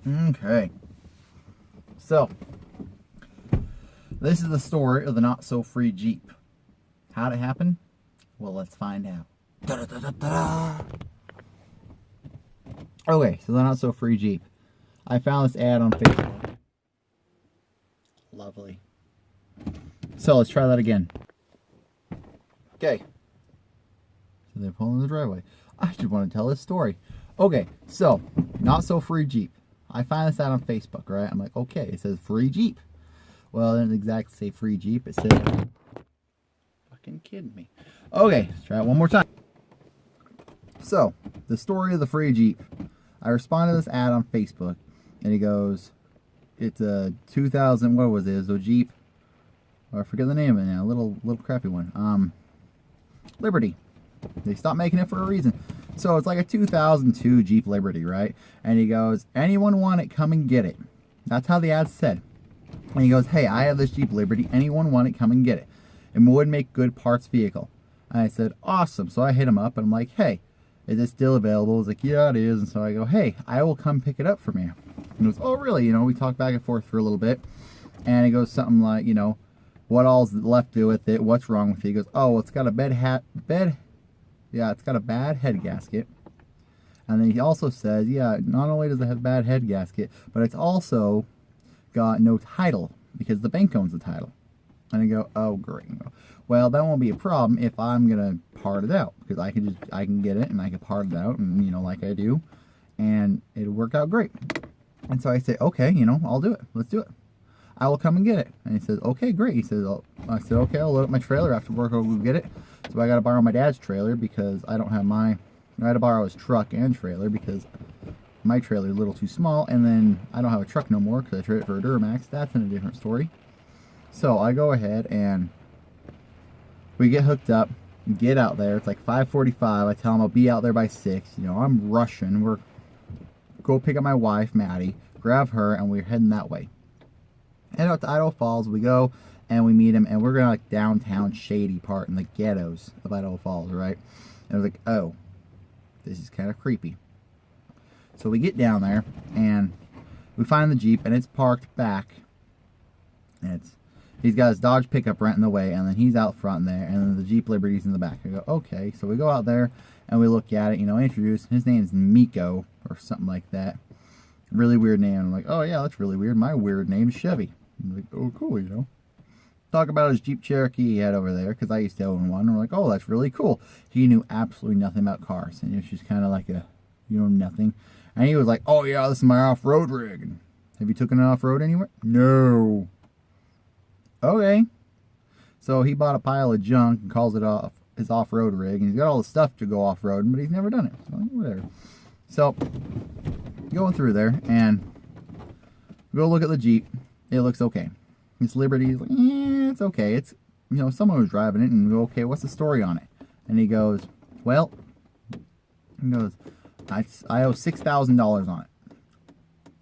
Okay. So, this is the story of the not so free Jeep. How'd it happen? Well, let's find out. Da-da-da-da-da. Okay, so the not so free Jeep. I found this ad on Facebook. Lovely. So let's try that again. Okay. So they're pulling in the driveway. I just want to tell this story. Okay, so not so free Jeep. I find this out on Facebook, right? I'm like, okay, it says free Jeep. Well, it didn't exactly say free Jeep. It said, fucking kidding me. Okay, let's try it one more time. So, the story of the free Jeep. I responded to this ad on Facebook, and he goes, it's a 2000, what was it? It was a Jeep. Oh, I forget the name of it now. Little crappy one. Liberty. They stopped making it for a reason. So it's like a 2002 Jeep Liberty, right? And he goes, anyone want it, come and get it. That's how the ad said. And he goes, hey, I have this Jeep Liberty. Anyone want it, come and get it. It would make good parts vehicle. And I said, awesome. So I hit him up and I'm like, hey, is it still available? He's like, yeah, it is. And so I go, hey, I will come pick it up from you. And he goes, oh, really? You know, we talked back and forth for a little bit. And he goes something like, you know, what all's left to do with it? What's wrong with it? He goes, oh, it's got a it's got a bad head gasket. And then he also says, yeah, not only does it have a bad head gasket, but it's also got no title because the bank owns the title. And I go, oh, great. Well, that won't be a problem if I'm gonna part it out because I can get it and I can part it out and you know like I do, and it'll work out great. And so I say, okay, you know, I'll do it. Let's do it. I will come and get it. And he says, okay, great. He says, I said, okay, I'll load up my trailer after work. I'll go get it. So I got to borrow my dad's trailer because I don't have I had to borrow his truck and trailer because my trailer is a little too small. And then I don't have a truck no more because I traded it for a Duramax. That's in a different story. So I go ahead and we get hooked up, get out there. It's like 5:45. I tell him I'll be out there by 6. You know, I'm rushing. We're go pick up my wife, Maddie, grab her, and we're heading that way. And out to Idaho Falls, we go and we meet him, and we're going to like downtown shady part in the ghettos of Idaho Falls, right? And I was like, oh, this is kind of creepy. So we get down there and we find the Jeep, and it's parked back. And he's got his Dodge pickup right in the way, and then he's out front there, and then the Jeep Liberty's in the back. I go, okay. So we go out there and we look at it, you know, introduce. His name's Miko or something like that. Really weird name. I'm like, oh yeah, that's really weird. My weird name's Chevy. I'm like, oh cool, you know. Talk about his Jeep Cherokee he had over there, because I used to own one. And we're like, oh, that's really cool. He knew absolutely nothing about cars, and it was just kind of like a, you know, nothing. And he was like, oh yeah, this is my off-road rig. And have you taken it off-road anywhere? No. Okay. So he bought a pile of junk and calls it his off-road rig, and he's got all the stuff to go off-road, but he's never done it. So whatever. So going through there and go look at the Jeep. It looks okay. This Liberty is like, it's okay. It's, you know, someone was driving it, and we go, okay, what's the story on it? And he goes, well, I owe $6,000 on it.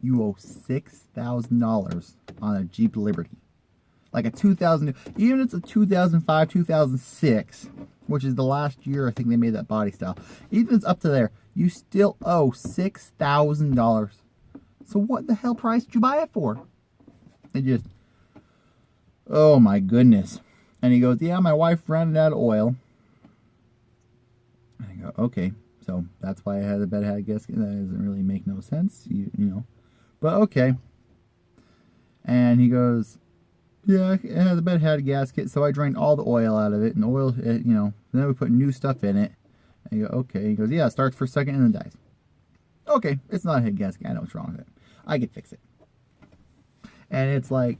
You owe $6,000 on a Jeep Liberty. Like a 2000, even if it's a 2005, 2006, which is the last year I think they made that body style. Even if it's up to there, you still owe $6,000. So what the hell price did you buy it for? It just, oh my goodness. And he goes, yeah, my wife ran out of oil. And I go, okay, so that's why I had a bed head gasket. That doesn't really make no sense, you know. But okay. And he goes, yeah, it has a bed head gasket, so I drained all the oil out of it, and oil, you know, then we put new stuff in it. And you go, okay. He goes, yeah, it starts for a second and then dies. Okay, it's not a head gasket. I know what's wrong with it. I can fix it. And it's like,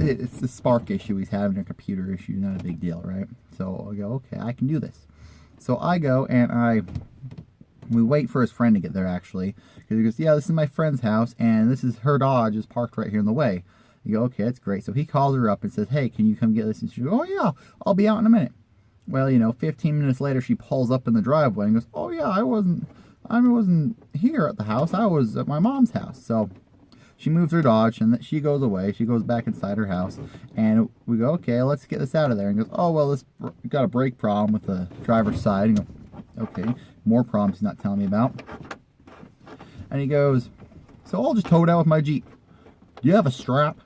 it's the spark issue he's having, a computer issue, not a big deal, right? So I go, okay, I can do this. So I go and we wait for his friend to get there, actually. Because he goes, yeah, this is my friend's house, and this is her Dodge is parked right here in the way. You go, okay, that's great. So he calls her up and says, hey, can you come get this? And she goes, oh yeah, I'll be out in a minute. Well, you know, 15 minutes later, she pulls up in the driveway and goes, oh yeah, I wasn't here at the house. I was at my mom's house. So she moves her Dodge, and she goes away. She goes back inside her house, and we go, okay, let's get this out of there. And he goes, oh, well, this got a brake problem with the driver's side. And go, okay, more problems he's not telling me about. And he goes, So I'll just tow it out with my Jeep. Do you have a strap?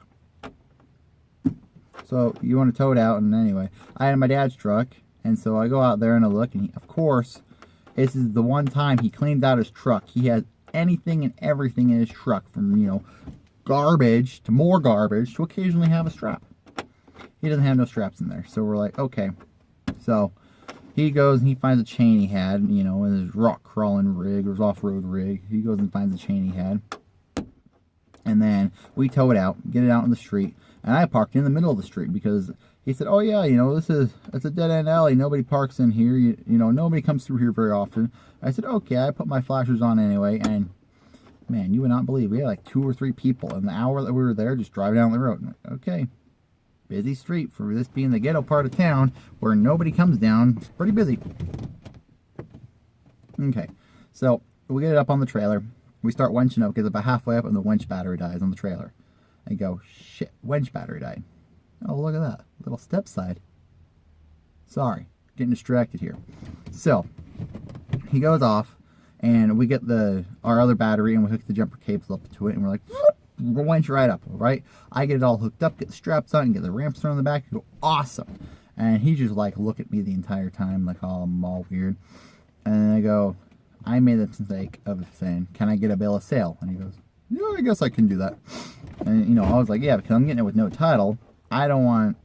So you want to tow it out, and anyway, I had my dad's truck, and so I go out there and I look, and he, of course, this is the one time he cleaned out his truck. He has anything and everything in his truck, from, you know, garbage to more garbage to occasionally have a strap. He doesn't have no straps in there, so we're like, okay. So he goes and he finds a chain he had, you know, in his rock crawling rig or his off-road rig. He goes and finds the chain he had, and then we tow it out, get it out in the street. And I parked in the middle of the street because he said, oh yeah, you know, it's a dead-end alley. Nobody parks in here. You know, nobody comes through here very often. I said, okay. I put my flashers on anyway. And, man, you would not believe, we had like 2 or 3 people in the hour that we were there just driving down the road. And like, okay, busy street for this being the ghetto part of town where nobody comes down. It's pretty busy. Okay, so we get it up on the trailer. We start wenching up because about halfway up and the winch battery dies on the trailer. I go, shit, winch battery died. Oh, look at that. Little step side. Sorry, getting distracted here. So, he goes off, and we get our other battery, and we hook the jumper cables up to it, and we're like, we'll winch right up, right? I get it all hooked up, get the straps on, get the ramps on the back, and go, awesome. And he just, like, look at me the entire time, like, oh, I'm all weird. And then I go, I made the mistake of saying, can I get a bill of sale? And he goes, yeah, I guess I can do that. And, you know, I was like, yeah, because I'm getting it with no title. I don't want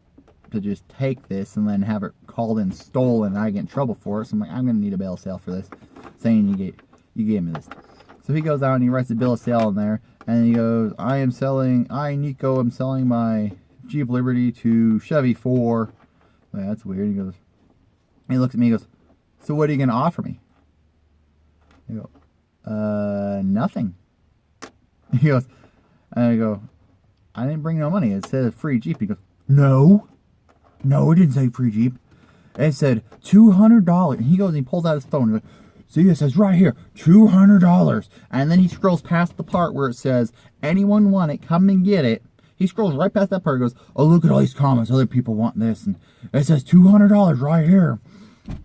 to just take this and then have it called in stolen and I get in trouble for it. So I'm like, I'm going to need a bill of sale for this, saying you gave me this. So he goes out and he writes a bill of sale in there. And he goes, Nico, I'm selling my Jeep Liberty to Chevy for... Like, that's weird. He looks at me and goes, so what are you going to offer me? I go, nothing. He goes, and I go, I didn't bring no money. It said free Jeep. He goes, no, it didn't say free Jeep. It said $200. And he goes and he pulls out his phone and goes, see, it says right here, $200. And then he scrolls past the part where it says, anyone want it, come and get it. He scrolls right past that part and goes, oh, look at all these comments. Other people want this. And it says $200 right here.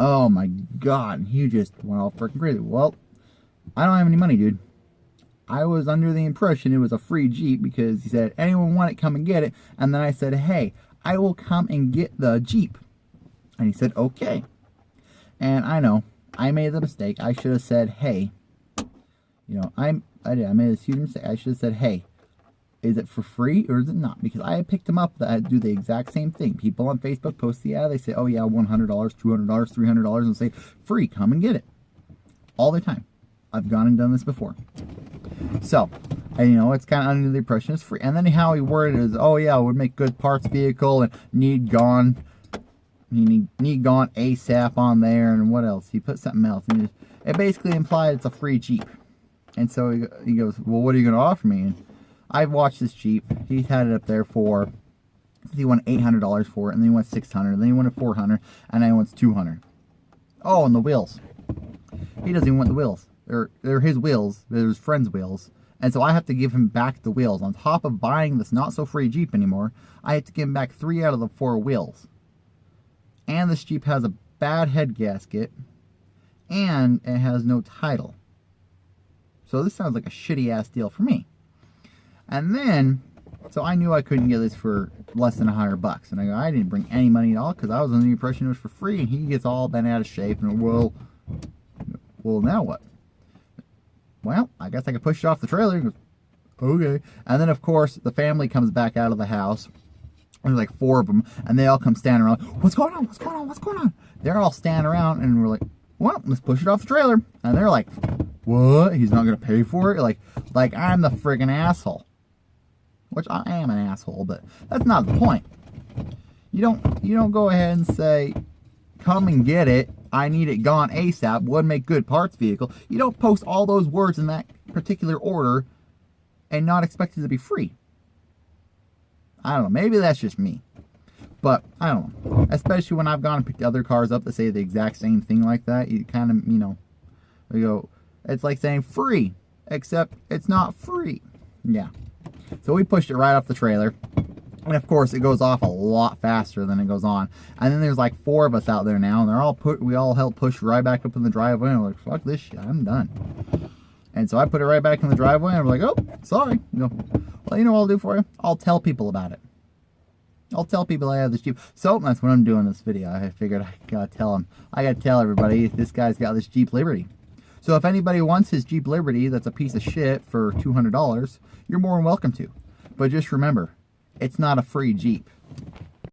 Oh, my God. And he just went all freaking crazy. Well, I don't have any money, dude. I was under the impression it was a free Jeep because he said, anyone want it, come and get it. And then I said, hey, I will come and get the Jeep. And he said, okay. And I know, I made the mistake. I should have said, hey. You know, I made a huge mistake. I should have said, hey, is it for free or is it not? Because I picked them up that do the exact same thing. People on Facebook post the ad. They say, oh yeah, $100, $200, $300, and say, free, come and get it. All the time. I've gone and done this before. So, and, you know, it's kind of under the impression it's free. And then how he worded it is, oh yeah, it would make good parts vehicle and need gone ASAP on there, and what else? He put something else. And it basically implied it's a free Jeep. And so he goes, well, what are you going to offer me? And I've watched this Jeep. He's had it up there for, he wanted $800 for it, and then he wants $600, and then he wanted $400, and then he wants $200. Oh, and the wheels. He doesn't even want the wheels. They're his wheels. They're his friend's wheels. And so I have to give him back the wheels. On top of buying this not-so-free Jeep anymore, I have to give him back 3 out of the 4 wheels. And this Jeep has a bad head gasket, and it has no title. So this sounds like a shitty-ass deal for me. And then, so I knew I couldn't get this for less than $100. And I go, I didn't bring any money at all because I was under the impression it was for free. And he gets all bent out of shape. And, well, now what? Well, I guess I could push it off the trailer. He goes, okay. And then, of course, the family comes back out of the house. There's like 4 of them. And they all come standing around. What's going on? What's going on? What's going on? They're all standing around. And we're like, well, let's push it off the trailer. And they're like, what? He's not going to pay for it? Like I'm the friggin' asshole. Which I am an asshole, but that's not the point. You don't go ahead and say, come and get it. I need it gone ASAP. Would make good parts vehicle. You don't post all those words in that particular order and not expect it to be free. I don't know. Maybe that's just me. But I don't know. Especially when I've gone and picked other cars up that say the exact same thing like that. You kind of, you go, it's like saying free, except it's not free. Yeah. So we pushed it right off the trailer. And of course, it goes off a lot faster than it goes on. And then there's like 4 of us out there now, and we all help push right back up in the driveway. And we're like, fuck this shit, I'm done. And so I put it right back in the driveway, and I'm like, oh, sorry. Well, you know what I'll do for you? I'll tell people about it. I'll tell people I have this Jeep. So that's what I'm doing in this video. I figured I gotta tell them. I gotta tell everybody this guy's got this Jeep Liberty. So if anybody wants his Jeep Liberty that's a piece of shit for $200, you're more than welcome to. But just remember, it's not a free Jeep.